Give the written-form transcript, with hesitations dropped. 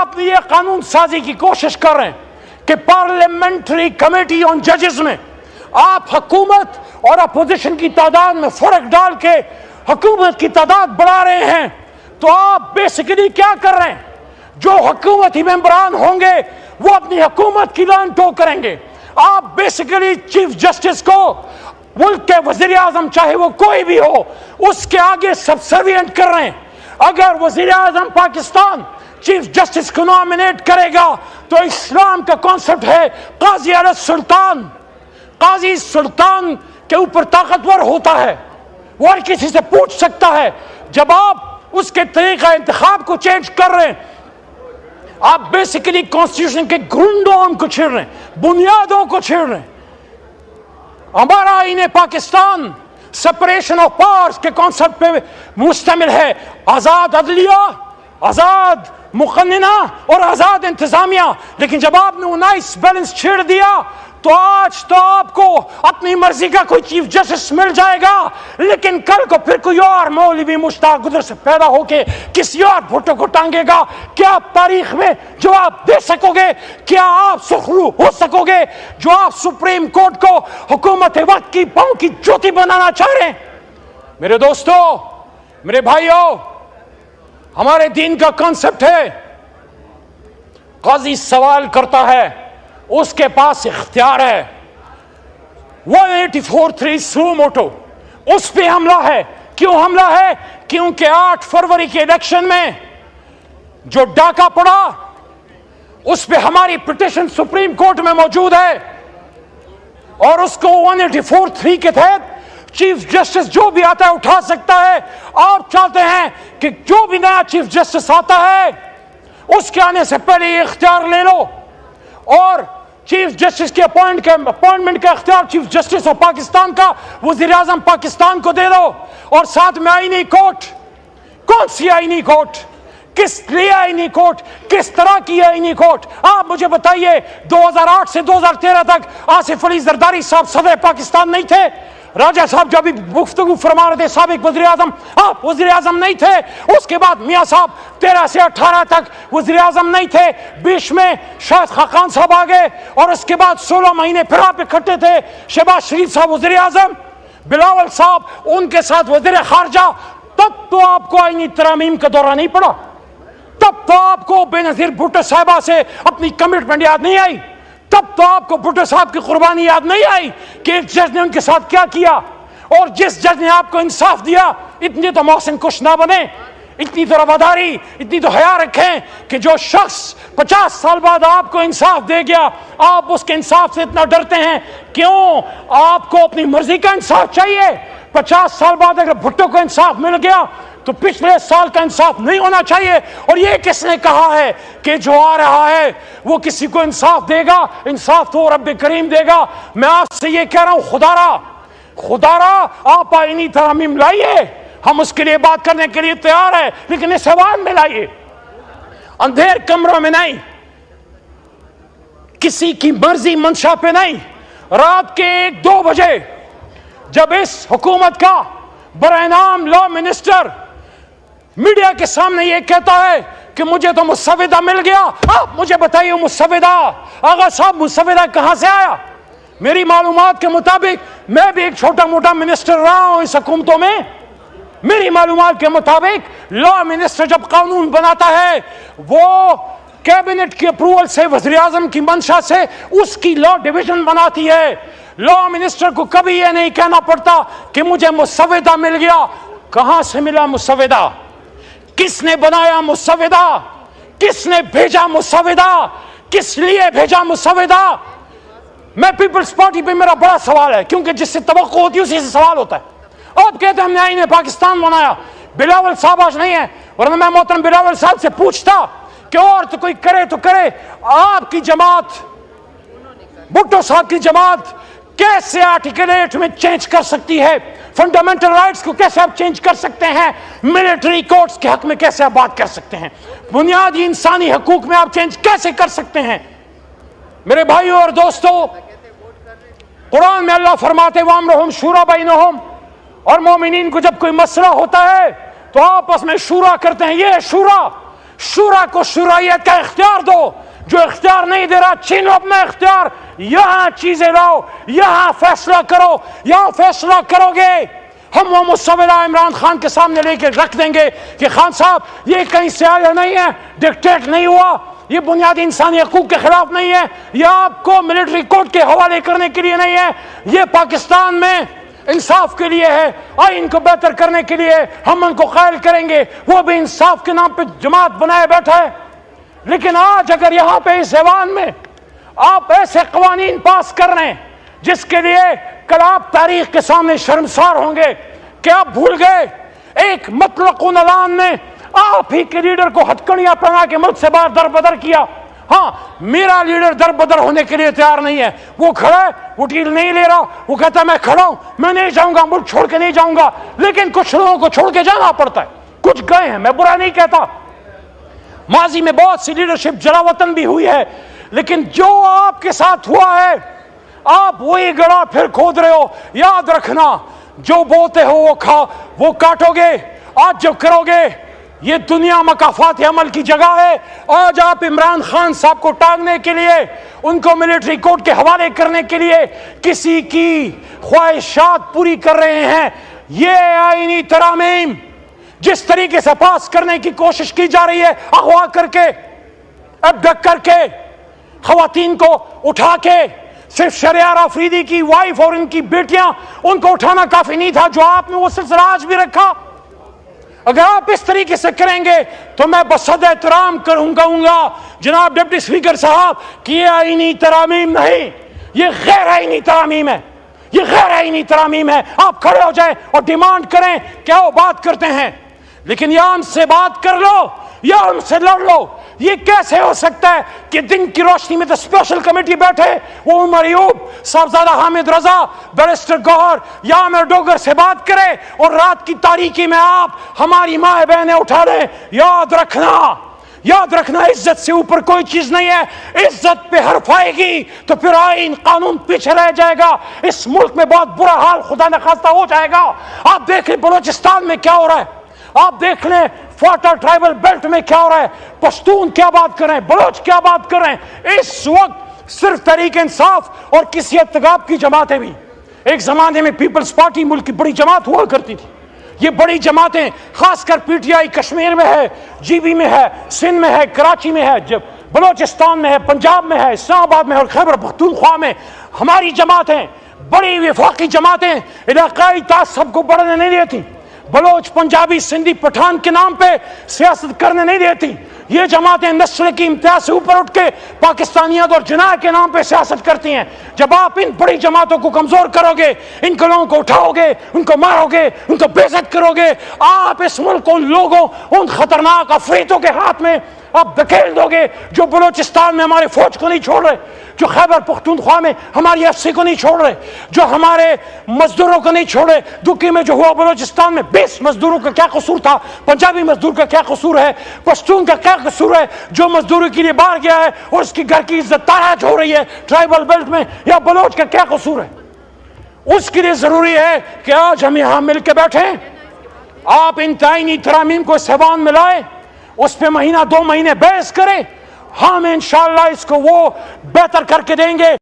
آپ یہ قانون سازی کی کوشش کر رہے ہیں کہ پارلیمنٹری کمیٹی آن ججز میں آپ حکومت اور اپوزیشن کی تعداد میں فرق ڈال کے حکومت کی تعداد بڑھا رہے ہیں، تو آپ بیسیکلی کیا کر رہے ہیں؟ جو حکومتی ممبران ہوں گے وہ اپنی حکومت کی لان ٹو کریں گے. آپ بیسیکلی چیف جسٹس کو ملک کے وزیر اعظم چاہے وہ کوئی بھی ہو اس کے آگے سبسروینٹ کر رہے ہیں. اگر وزیر اعظم پاکستان چیف جسٹس کو نامینیٹ کرے گا تو اسلام کا کانسیپٹ ہے قاضی علی السلطان. قاضی سلطان کے اوپر طاقتور ہوتا ہے، وہ ہر کسی سے پوچھ سکتا ہے. جب آپ اس کے طریقہ انتخاب کو چینج کر رہے ہیں، آپ بیسیکلی کانسٹیٹیوشن کے گرنڈوں کو چھیڑ رہے ہیں، بنیادوں کو چھیڑ رہے ہیں. ہمارا آئین پاکستان سپریشن آف پاورز کے کانسیپٹ پہ مشتمل ہے، آزاد عدلیہ، آزاد مقننہ اور آزاد انتظامیہ. لیکن جب آپ نے وہ نائس بیلنس چھیڑ دیا تو آج تو آپ کو اپنی مرضی کا کوئی چیف جسٹس مل جائے گا، لیکن کل کو پھر کوئی اور مولوی مشتاق ادھر سے پیدا ہو کے کسی اور بھٹو کو ٹانگے گا. کیا آپ تاریخ میں جواب دے سکو گے؟ کیا آپ سخرو ہو سکو گے جو آپ سپریم کورٹ کو حکومت وقت کی پاؤں کی جوتی بنانا چاہ رہے ہیں؟ میرے دوستو، میرے بھائیوں، ہمارے دین کا کانسیپٹ ہے قاضی سوال کرتا ہے، اس کے پاس اختیار ہے. 184(3) سو موٹو اس پہ حملہ ہے. کیوں حملہ ہے؟ کیونکہ 8 فروری کے الیکشن میں جو ڈاکہ پڑا اس پہ ہماری پٹیشن سپریم کورٹ میں موجود ہے، اور اس کو 184(3) کے تحت چیف جسٹس جو بھی آتا ہے اٹھا سکتا ہے. آپ چاہتے ہیں کہ جو بھی نیا چیف جسٹس آتا ہے اس کے آنے سے پہلے یہ اختیار لے لو، اور چیف جسٹس کے اپوائنٹمنٹ کا اختیار چیف جسٹس آف پاکستان کا وزیر اعظم پاکستان کو دے دو، اور ساتھ میں آئینی کورٹ. کون سی آئینی کورٹ؟ کس لیے آئینی کورٹ؟ کس طرح کی آئینی کورٹ؟ آپ مجھے بتائیے. 2008 سے 2013 تک آصف علی زرداری صاحب صدر پاکستان نہیں تھے. راجہ صاحب جو ابھی گفتگو فرما رہے تھے سابق وزیر اعظم، آپ وزیر اعظم نہیں تھے. اس کے بعد میاں صاحب 13 سے 18 تک وزیر اعظم نہیں تھے. بیچ میں شاہد خاقان صاحب آ گئے، اور اس کے بعد 16 مہینے پھر آپ اکٹھے تھے. شہباز شریف صاحب وزیر اعظم، بلاول صاحب ان کے ساتھ وزیر خارجہ. تب تو آپ کو آئینی ترامیم کا دورہ نہیں پڑا، تب تو آپ کو بے نظیر بھٹو صاحبہ سے اپنی کمٹمنٹ یاد نہیں آئی، تب تو آپ کو بھٹو صاحب کی قربانی یاد نہیں آئی کہ ایک جج نے ان کے ساتھ کیا کیا. اور جس جج نے آپ کو انصاف دیا، اتنی تو محسن کش نہ بنے، اتنی تو رواداری، اتنی تو حیا رکھیں کہ جو شخص 50 سال بعد آپ کو انصاف دے گیا آپ اس کے انصاف سے اتنا ڈرتے ہیں. کیوں؟ آپ کو اپنی مرضی کا انصاف چاہیے. 50 سال بعد اگر بھٹو کو انصاف مل گیا تو پچھلے سال کا انصاف نہیں ہونا چاہیے. اور یہ کس نے کہا ہے کہ جو آ رہا ہے وہ کسی کو انصاف دے گا؟ انصاف تو رب کریم دے گا. میں آپ سے یہ کہہ رہا ہوں، خدا را آپ آئینی ترامیم لائیے، ہم اس کے لیے بات کرنے کے لیے تیار ہیں، لیکن اس ایوان میں لائیے، اندھیر کمروں میں نہیں، کسی کی مرضی منشا پہ نہیں. رات کے 1-2 بجے جب اس حکومت کا برائے نام لا منسٹر میڈیا کے سامنے یہ کہتا ہے کہ مجھے تو مسودہ مل گیا، آپ مجھے بتائیے مسودہ، آغا صاحب مسودہ کہاں سے آیا؟ میری معلومات کے مطابق، میں بھی ایک چھوٹا موٹا منسٹر رہا ہوں اس حکومتوں میں، میری معلومات کے مطابق لا منسٹر جب قانون بناتا ہے وہ کیبنٹ کی اپروول سے، وزیر اعظم کی منشا سے اس کی لا ڈویژن بناتی ہے. لا منسٹر کو کبھی یہ نہیں کہنا پڑتا کہ مجھے مسودہ مل گیا. کہاں سے ملا مسودہ؟ کس نے بنایا مسودہ؟ کس نے بھیجا مسودہ؟ کس لیے بھیجا مسودہ؟ میں پیپلز پارٹی پہ میرا بڑا سوال ہے، کیونکہ جس سے توقع ہوتی ہے اسی سے سوال ہوتا ہے. آپ کہتے ہیں ہم نے آئین پاکستان بنایا، بلاول صاحب آج نہیں ہے، ورنہ میں محترم بلاول صاحب سے پوچھتا کہ اور تو کوئی کرے تو کرے. آپ کی جماعت، بھٹو صاحب کی جماعت کیسے آرٹیکل 8 میں چینج کر سکتی ہے؟ فنڈامنٹل رائٹس کو کیسے آپ چینج کر سکتے ہیں؟ ملٹری کورٹس کے حق میں کیسے آپ بات کر سکتے ہیں؟ بنیادی انسانی حقوق میں آپ چینج کیسے کر سکتے ہیں؟ میرے بھائیوں اور دوستو، قرآن میں اللہ فرماتے وَأَمْرُهُمْ شُورَىٰ بَيْنَهُمْ، اور مومنین کو جب کوئی مسئلہ ہوتا ہے تو آپس میں شورا کرتے ہیں. یہ شورا شورا کو شورائیت کا اختیار دو. جو اختیار نہیں دے رہا چھینو اپنا اختیار. یہاں چیزیں لاؤ, یہاں فیصلہ کرو. یہاں فیصلہ کرو گے ہم وہ مسودہ عمران خان کے سامنے لے کے رکھ دیں گے کہ خان صاحب یہ کہیں سے آیا نہیں ہے, ڈکٹیٹ نہیں ہوا, یہ بنیادی انسانی حقوق کے خلاف نہیں ہے, یہ آپ کو ملٹری کورٹ کے حوالے کرنے کے لیے نہیں ہے, یہ پاکستان میں انصاف کے لیے ہے, آئین کو بہتر کرنے کے لیے ہم ان کو قائل کریں گے. وہ بھی انصاف کے نام پہ جماعت بنائے بیٹھا ہے. لیکن آج اگر یہاں پہ اس ایوان میں آپ ایسے قوانین پاس کر رہے ہیں جس کے لیے کل آپ تاریخ کے سامنے شرمسار ہوں گے کہ آپ بھول گئے ایک مطلقون اعلان نے آپ ہی کے لیڈر کو ہتھکڑیاں پہنا کے ملک سے باہر در بدر کیا. ہاں میرا لیڈر در بدر ہونے کے لیے تیار نہیں ہے, وہ کھڑا ہے, وہ ڈیل نہیں لے رہا, وہ کہتا ہے میں کھڑا ہوں, میں نہیں جاؤں گا, ملک چھوڑ کے نہیں جاؤں گا. لیکن کچھ لوگوں کو چھوڑ کے جانا پڑتا ہے, کچھ گئے ہیں, میں برا نہیں کہتا. ماضی میں بہت سی لیڈرشپ جلا وطن بھی ہوئی ہے, لیکن جو آپ کے ساتھ ہوا ہے آپ وہی گڑا پھر کھود رہے ہو. یاد رکھنا جو بوتے ہو وہ کاٹو گے. آج جو کرو گے یہ دنیا مکافات عمل کی جگہ ہے. آج آپ عمران خان صاحب کو ٹانگنے کے لیے, ان کو ملٹری کورٹ کے حوالے کرنے کے لیے کسی کی خواہشات پوری کر رہے ہیں. یہ آئینی ترامیم جس طریقے سے پاس کرنے کی کوشش کی جا رہی ہے, اغوا کر کے, ابڈکٹ کر کے, خواتین کو اٹھا کے, صرف شہریار آفریدی کی وائف اور ان کی بیٹیاں ان کو اٹھانا کافی نہیں تھا, جو آپ نے وہ سلسلہ آج بھی رکھا. اگر آپ اس طریقے سے کریں گے تو میں بصد احترام کہوں گا جناب ڈپٹی اسپیکر صاحب کہ یہ آئینی ترامیم نہیں, یہ غیر آئینی ترامیم ہے, یہ غیر آئینی ترامیم ہے. آپ کھڑے ہو جائیں اور ڈیمانڈ کریں, کیا وہ بات کرتے ہیں, لیکن یا ہم سے بات کر لو یا ہم سے لڑ لو. یہ کیسے ہو سکتا ہے کہ دن کی روشنی میں تو اسپیشل کمیٹی بیٹھے, وہ عمر ایوب, صاحبزادہ حامد رضا, بیرسٹر گوہر یا عامر ڈوگر سے بات کرے اور رات کی تاریکی میں آپ ہماری ماں بہنیں اٹھا لیں. یاد رکھنا عزت سے اوپر کوئی چیز نہیں ہے. عزت پہ حرف آئے گی تو پھر آئین قانون پیچھے رہ جائے گا. اس ملک میں بہت برا حال خدا نخواستہ ہو جائے گا. آپ دیکھ لیں بلوچستان میں کیا ہو رہا ہے, آپ دیکھ لیں فاٹا ٹرائبل بیلٹ میں کیا ہو رہا ہے, پشتون کیا بات کر رہے ہیں, بلوچ کیا بات کر رہے ہیں. اس وقت صرف تحریک انصاف اور کسی اتغاب کی جماعتیں بھی, ایک زمانے میں پیپلز پارٹی ملک کی بڑی جماعت ہوا کرتی تھی, یہ بڑی جماعتیں خاص کر پی ٹی آئی کشمیر میں ہے, جی بی میں ہے, سندھ میں ہے, کراچی میں ہے, جب بلوچستان میں ہے, پنجاب میں ہے, اسلام آباد میں ہے اور خیبر پختونخوا میں ہماری جماعتیں, بڑی وفاقی جماعتیں علاقائی تعصب کو بڑھنے نہیں دیتی. بلوچ, پنجابی, سندھی, پٹھان کے نام پہ سیاست کرنے نہیں دیتی. یہ جماعتیں نسل کی امتیاز سے اوپر اٹھ کے پاکستانیت اور جناح کے نام پہ سیاست کرتی ہیں. جب آپ ان بڑی جماعتوں کو کمزور کرو گے, ان کو لوگوں کو اٹھاؤ گے, ان کو مارو گے, ان کو بے عزت کرو گے, آپ اس ملک کو ان لوگوں, ان خطرناک افریتوں کے ہاتھ میں آپ دھکیل دو گے جو بلوچستان میں ہمارے فوج کو نہیں چھوڑ رہے, جو خیبر پختونخوا میں ہماری ایف سی کو نہیں چھوڑ رہے, جو ہمارے مزدوروں کو نہیں چھوڑے. دکی میں جو ہوا بلوچستان میں 20 مزدوروں کا کیا قصور تھا, پنجابی مزدور کا کیا قصور ہے, پشتون کا کیا قصور ہے جو مزدوری کے لیے باہر گیا ہے اور اس کی گھر کی عزت تاراج ہو رہی ہے ٹرائبل بیلٹ میں, یا بلوچ کا کیا قصور ہے. اس کے لیے ضروری ہے کہ آج ہم یہاں مل کے بیٹھیں, آپ ان آئینی ترامیم کو اس ایوان میں لائیں, اس پہ مہینہ 2 مہینے بحث کریں, ہم انشاءاللہ اس کو وہ بہتر کر کے دیں گے.